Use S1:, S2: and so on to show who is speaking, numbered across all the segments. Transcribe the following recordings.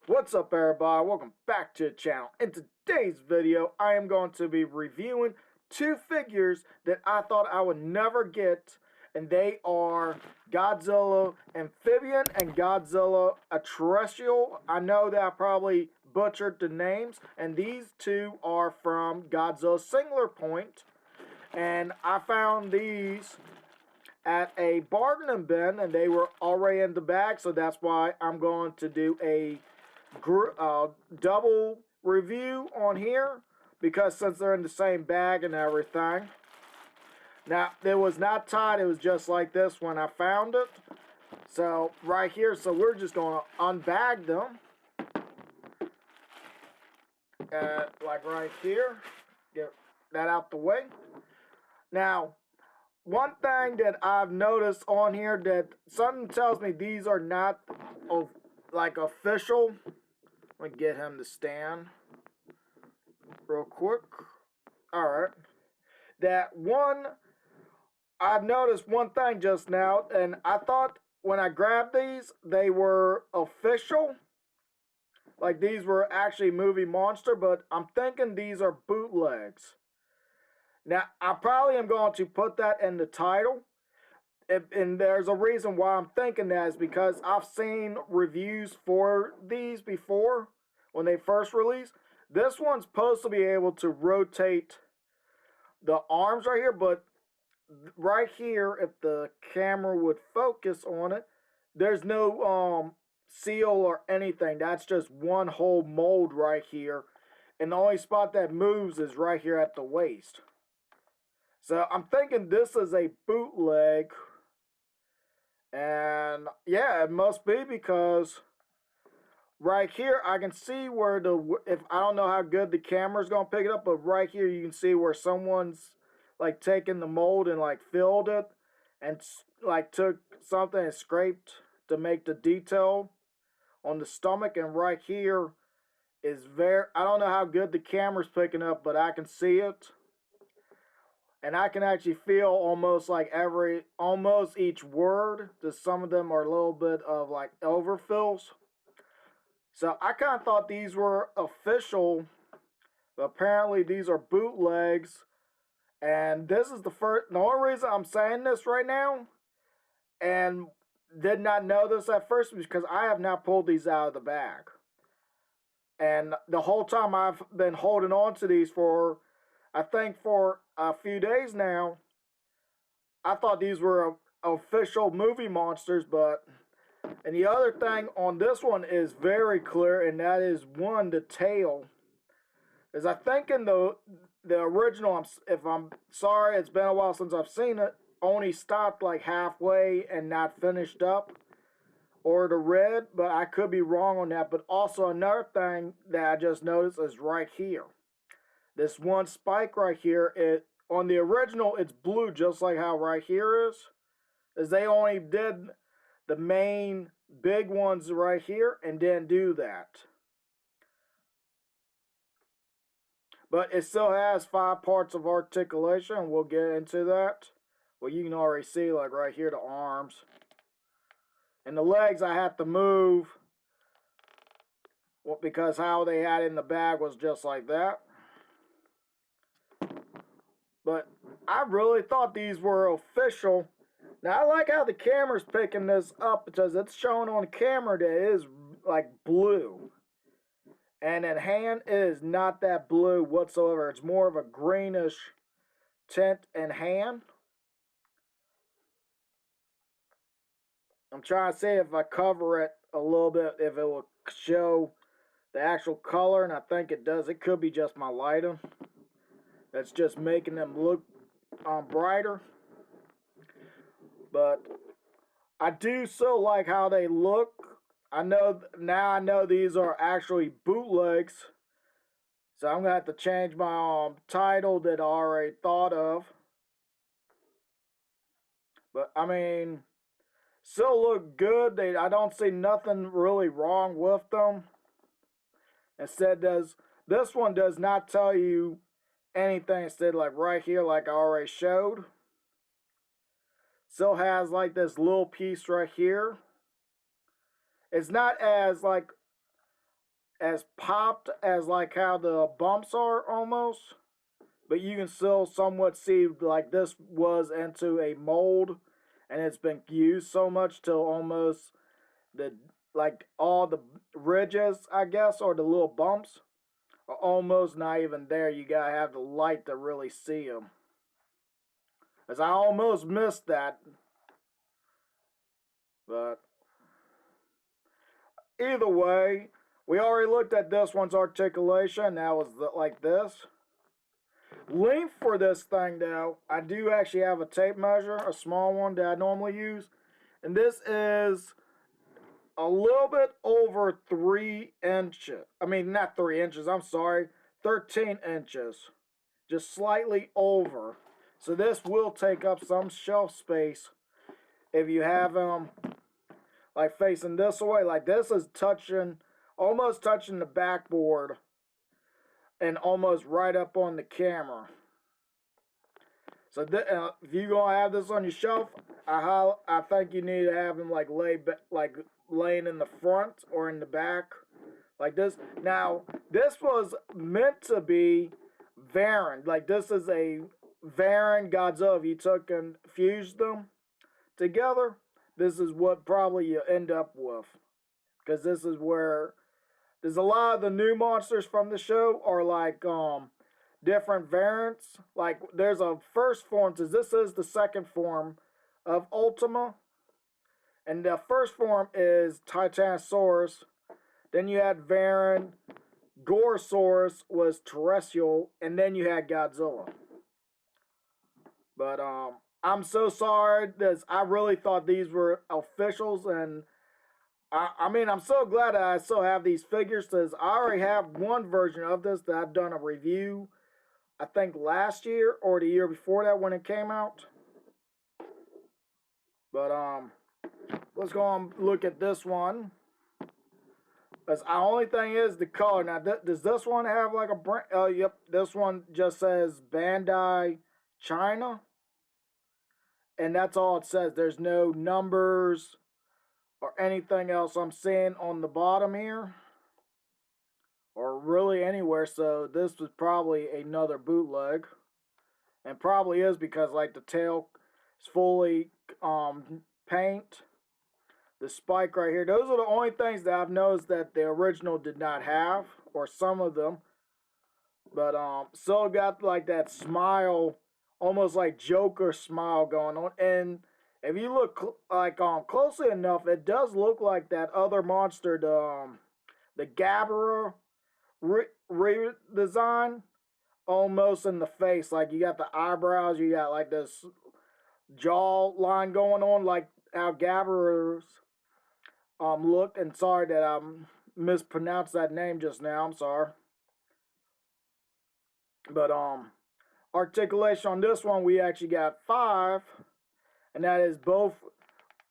S1: What's up, everybody? Welcome back to the channel. In today's video, I am going to be reviewing two figures that I thought I would never get, and they are Godzilla Amphibian and Godzilla a Terrestrial. I know that I probably butchered the names, and these two are from Godzilla Singular Point, and I found these at a bargain bin, and they were already in the bag, so that's why I'm going to do a double review on here, because since they're in the same bag and everything. Now, it was not tied, it was just like this when I found it. So, right here, so we're just going to unbag them. Like right here. Get that out the way. Now, one thing that I've noticed on here that something tells me these are not like official. Let me get him to stand real quick. Alright. That one, I've noticed one thing just now, and I thought when I grabbed these, they were official. Like these were actually movie monster, but I'm thinking these are bootlegs. Now, I probably am going to put that in the title. And there's a reason why I'm thinking that is because I've seen reviews for these before when they first released. This one's supposed to be able to rotate the arms right here, but right here, if the camera would focus on it, there's no seal or anything. That's just one whole mold right here. And the only spot that moves is right here at the waist. So I'm thinking this is a bootleg. And yeah, it must be because right here I can see where if I don't know how good the camera's gonna pick it up, but right here you can see where someone's like taken the mold and like filled it and like took something and scraped to make the detail on the stomach. And right here is I don't know how good the camera's picking up, but I can see it. And I can actually feel almost like almost each word. Just some of them are a little bit of like overfills. So I kind of thought these were official, but apparently these are bootlegs. And this is the only reason I'm saying this right now, and did not know this at first, because I have not pulled these out of the bag. And the whole time I've been holding on to these for, I think for a few days now. I thought these were official movie monsters, but... And the other thing on this one is very clear, and that is one, the tail. Is I think in the original, if I'm sorry, it's been a while since I've seen it, only stopped like halfway and not finished up. Or the red, but I could be wrong on that. But also another thing that I just noticed is right here. This one spike right here, on the original, it's blue, just like how right here is. As they only did the main big ones right here and didn't do that. But it still has 5 parts of articulation. We'll get into that. Well, you can already see, like right here, the arms. And the legs I have to move. Well, because how they had in the bag was just like that. But I really thought these were official. Now, I like how the camera's picking this up, because it's showing on the camera that it is like blue. And in hand, it is not that blue whatsoever. It's more of a greenish tint in hand. I'm trying to see if I cover it a little bit, if it will show the actual color, and I think it does. It could be just my lighting that's just making them look brighter. But I do still like how they look. I know these are actually bootlegs. So I'm going to have to change my title that I already thought of. But I mean, still look good. I don't see nothing really wrong with them. Instead, this one does not tell you anything. Instead, like right here, like I already showed. Still has like this little piece right here. It's not as like as popped as like how the bumps are almost, but you can still somewhat see like this was into a mold, and it's been used so much till almost the like all the ridges, I guess, or the little bumps are almost not even there. You gotta have the light to really see them. As I almost missed that, but either way, we already looked at this one's articulation. That was like this. Length for this thing, though, I do actually have a tape measure, a small one that I normally use. And this is a little bit over 3 inches. I mean, not 3 inches, I'm sorry. 13 inches. Just slightly over. So this will take up some shelf space if you have them like facing this way. Like this is touching, almost touching the backboard and almost right up on the camera. So if you're gonna have this on your shelf, I think you need to have them like laying in the front or in the back, like this. Now this was meant to be Varan. Like this is a Varan Godzilla. If you took and fused them together, this is what probably you end up with, because this is where there's a lot of the new monsters from the show are like different variants. Like there's a first form, because this is the second form of Ultima, and the first form is Titanosaurus. Then you had Varan, Gorosaurus was terrestrial, and then you had Godzilla. But I'm so sorry, because I really thought these were officials, and I mean, I'm so glad that I still have these figures, because I already have one version of this that I've done a review, I think last year or the year before that when it came out. But let's go and look at this one. Because the only thing is the color. Now, does this one have like a brand? Oh, yep. This one just says Bandai China. And that's all it says. There's no numbers or anything else I'm seeing on the bottom here, or really anywhere. So this was probably another bootleg, and probably is, because like the tail is fully paint. The spike right here, those are the only things that I've noticed that the original did not have, or some of them. But still got like that smile, almost like Joker smile going on. And if you look like closely enough, it does look like that other monster, the Gabara redesign, almost in the face. Like you got the eyebrows, you got like this jaw line going on, like how Gabara's looked. And sorry that I mispronounced that name just now. I'm sorry. But articulation on this one, we actually got 5. And that is both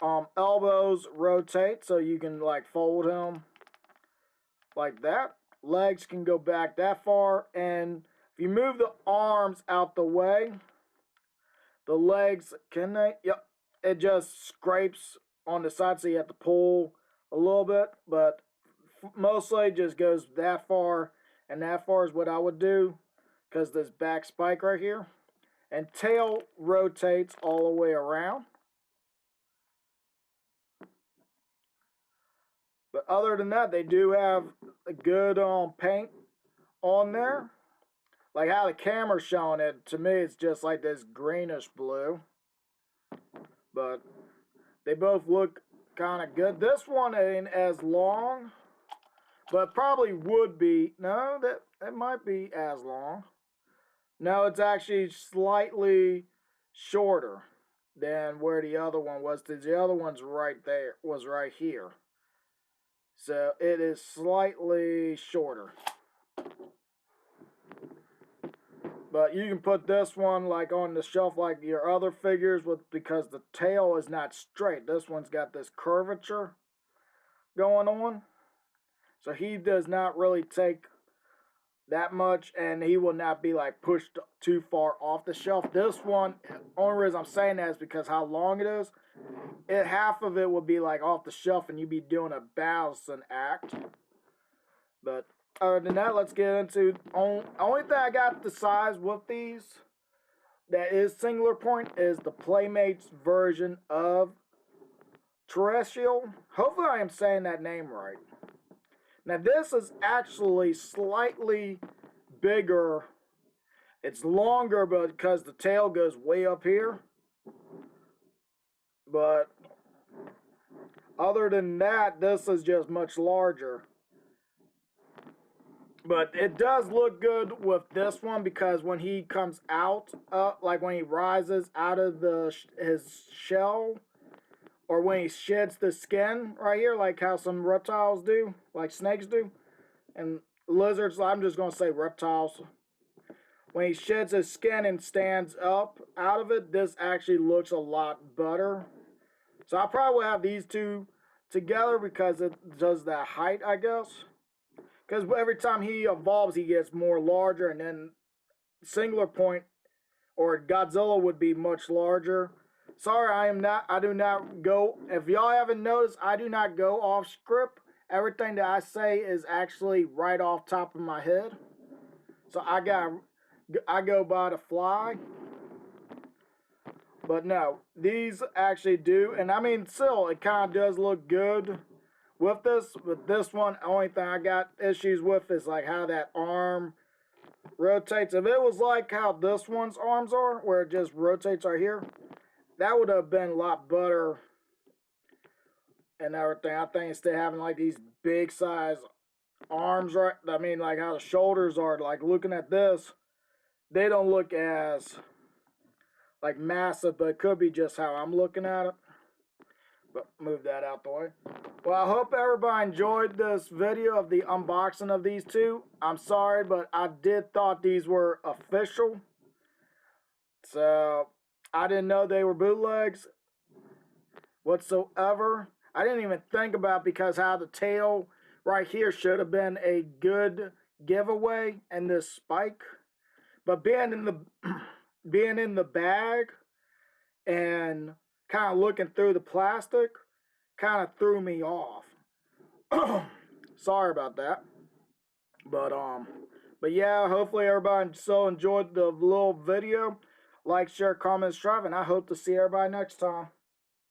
S1: elbows rotate, so you can like fold him like that. Legs can go back that far, and if you move the arms out the way, the legs, can they? Yep, it just scrapes on the side, so you have to pull a little bit, but mostly just goes that far, and that far is what I would do, because this back spike right here. And tail rotates all the way around. But other than that, they do have a good paint on there. Like how the camera's showing it, to me it's just like this greenish blue. But they both look kind of good. This one ain't as long, but probably would be. No, that might be as long. No, it's actually slightly shorter than where the other one was. The other one's right there, was right here. So it is slightly shorter. But you can put this one like on the shelf like your other figures, because the tail is not straight. This one's got this curvature going on. So he does not really take that much, and he will not be like pushed too far off the shelf. This one, only reason I'm saying that is because how long it is. Half of it would be like off the shelf, and you'd be doing a balancing act. But other than that, let's get into only thing I got the size with these that is singular point is the Playmates version of Terrestrial. Hopefully I am saying that name right. Now this is actually slightly bigger. It's longer because the tail goes way up here. But other than that, this is just much larger. But it does look good with this one because when he comes out, like when he rises out of his shell, or when he sheds the skin right here, like how some reptiles do, like snakes do, and lizards, I'm just going to say reptiles. When he sheds his skin and stands up out of it, this actually looks a lot better. So I probably will have these two together because it does that height, I guess. Because every time he evolves, he gets more larger, and then singular point or Godzilla would be much larger. Sorry, I do not go, if y'all haven't noticed, I do not go off script. Everything that I say is actually right off top of my head. So I go by the fly. But no, these actually do, and I mean, still, it kind of does look good with this. But this one, the only thing I got issues with is like how that arm rotates. If it was like how this one's arms are, where it just rotates right here, that would have been a lot better and everything. I think instead of having like these big size arms, right? I mean, like how the shoulders are, like looking at this, they don't look as like massive, but it could be just how I'm looking at it. But move that out the way. Well, I hope everybody enjoyed this video of the unboxing of these two. I'm sorry, but I did thought these were official. So, I didn't know they were bootlegs whatsoever. I didn't even think about because how the tail right here should have been a good giveaway and this spike. But being in the bag and kind of looking through the plastic kind of threw me off. Sorry about that. But yeah, hopefully everybody so enjoyed the little video. Like, share, comment, subscribe, and I hope to see everybody next time.